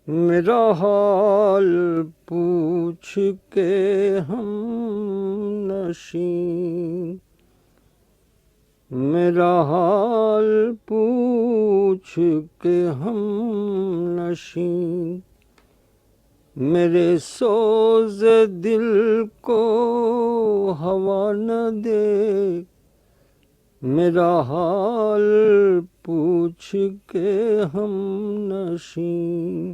میرا حال پوچھ کے ہم نشیں، میرا حال پوچھ کے ہم نشیں، میرے سوز دل کو ہوا نہ دے، میرا حال پوچھ کے ہم نشیں،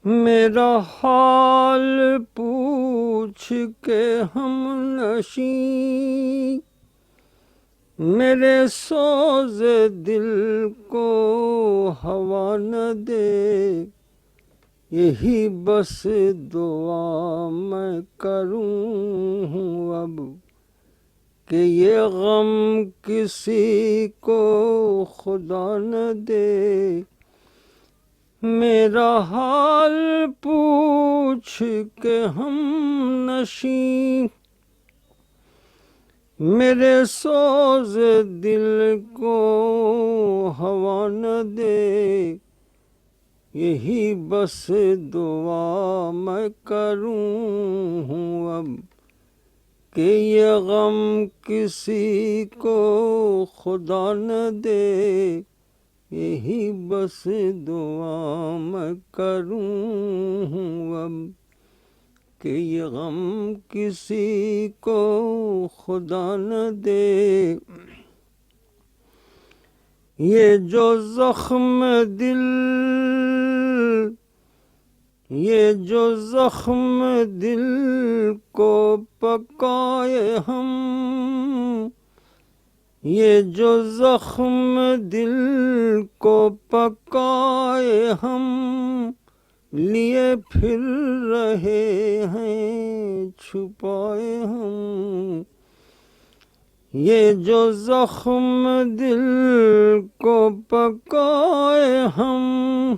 میرا حال پوچھ کے ہم نشیں، میرے سوز دل کو ہوا نہ دے، یہی بس دعا میں کروں ہوں اب کہ یہ غم کسی کو خدا نہ دے، میرا حال پوچھ کے ہم نشیں، میرے سوز دل کو ہوا نہ دے، یہی بس دعا میں کروں ہوں اب کہ یہ غم کسی کو خدا نہ دے، یہی بس دعا میں کروں ہوں اب کہ یہ غم کسی کو خدا نہ دے، یہ جو زخم دل، یہ جو زخم دل کو پکائے ہم، یہ جو زخم دل کو پکائے ہم لیے پھر رہے ہیں چھپائے ہم، یہ جو زخم دل کو پکائے ہم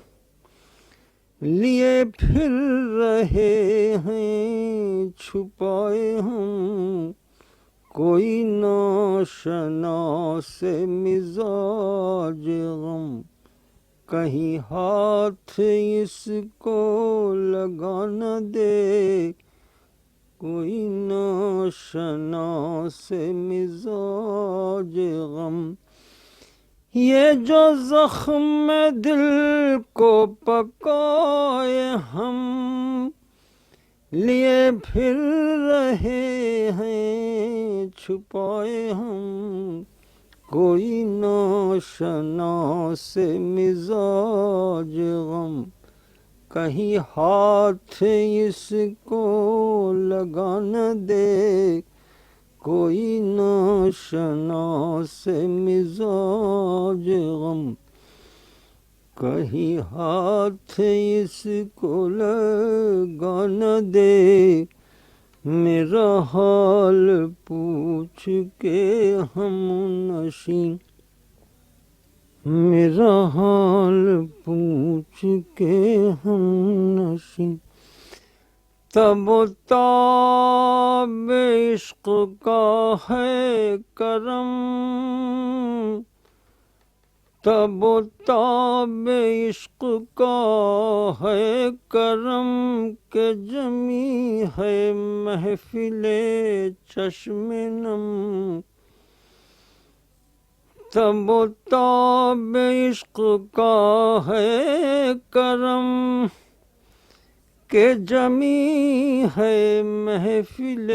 لیے پھر رہے ہیں چھپائے ہم، کوئی ناشنا سے مزاج غم کہیں ہاتھ اس کو لگا نہ دے، کوئی ناشنا سے مزاج غم، یہ جو زخم دل کو پکائے ہم لیے پھر رہے ہیں چھپائے ہم، کوئی ناشنا سے مزاج غم کہیں ہاتھ اس کو لگا نہ دے، کوئی ناشنا سے مزاج غم کہیں ہاتھ اس کو لگا نہ دے، میرا حال پوچھ کے ہم نشیں، میرا حال پوچھ کے ہم نشیں، تب و تاب عشق کا ہے کرم، تب و تاب عشق کا ہے کرم کہ جمی ہے محفل چشم نم، تب و تاب عشق کا ہے کرم کہ جمی ہے محفل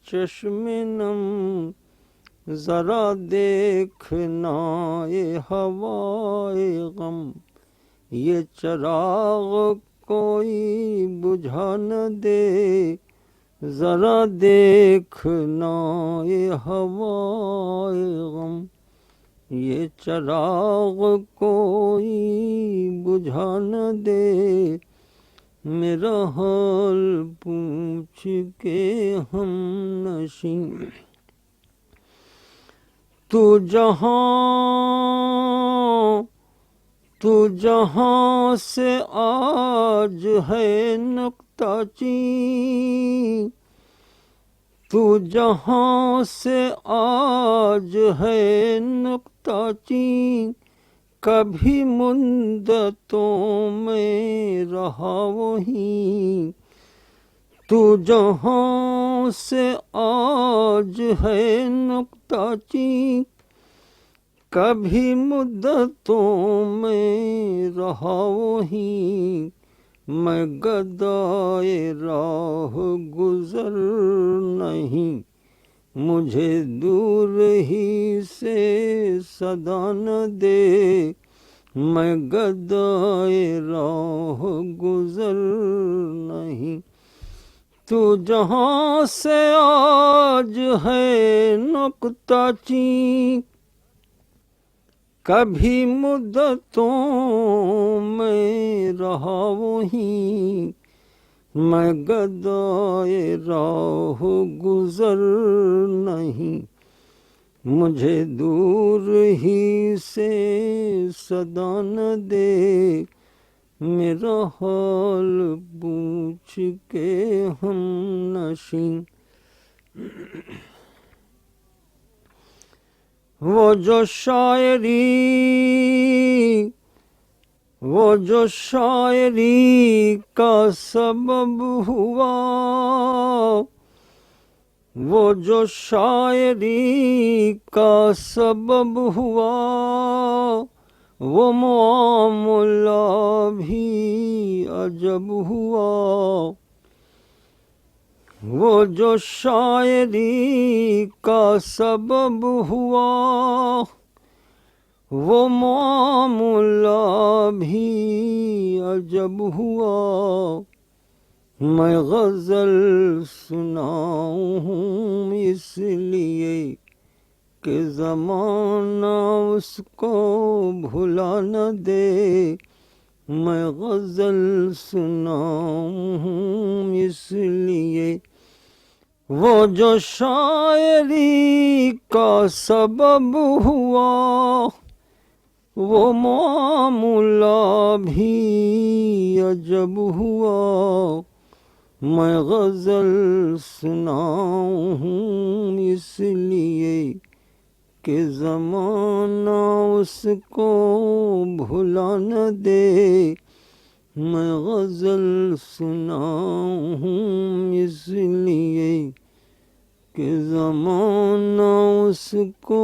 چشم نم، ذرا دیکھنا یہ ہوائے غم، یہ چراغ کوئی بجھا نہ دے، ذرا دیکھنا یہ ہوائے غم، یہ چراغ کوئی بجھا نہ دے، میرا حال پوچھ کے ہم نشیں، تو جہاں سے آج ہے نکتہ چین، تو جہاں سے آج ہے نکتہ چین کبھی مدتوں میں رہا وہیں، تو جہاں سے آج ہے نکتہ چین، کبھی مدتوں میں رہا وہیں، میں گدائے راہ گزر نہیں، مجھے دور ہی سے صدا نہ دے، میں گدائے راہ گزر نہیں، تو جہاں سے آج ہے نکتہ چین، کبھی مدتوں میں رہا وہیں، میں گدائے راہ گزر نہیں، مجھے دور ہی سے صدا نہ دے، میرا حال پوچھ کے ہم نشیں۔ وہ جو شاعری کا سبب ہوا، وہ جو شاعری کا سبب ہوا، وہ معاملہ بھی عجب ہوا، وہ جو شاعری کا سبب ہوا، وہ معاملہ بھی عجب ہوا، میں غزل سناؤں ہوں اس لیے کہ زمانہ اس کو بھلا نہ دے، میں غزل سناؤں ہوں اس لیے، وہ جو شاعری کا سبب ہوا، وہ معاملہ بھی عجب ہوا، میں غزل سناؤں ہوں اس لیے کہ زمانہ اس کو بھلا نہ دے، میں غزل سناؤں ہوں اس لیے کہ زمانہ اس کو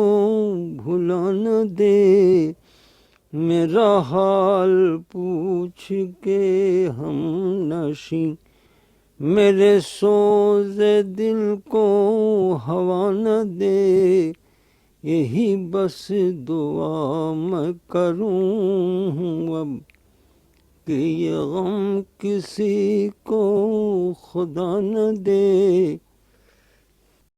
بھلا نہ دے، میرا حال پوچھ کے ہم نشیں، میرے سوز دل کو ہوا نہ دے، یہی بس دعا میں کروں اب کہ یہ غم کسی کو خدا نہ دے،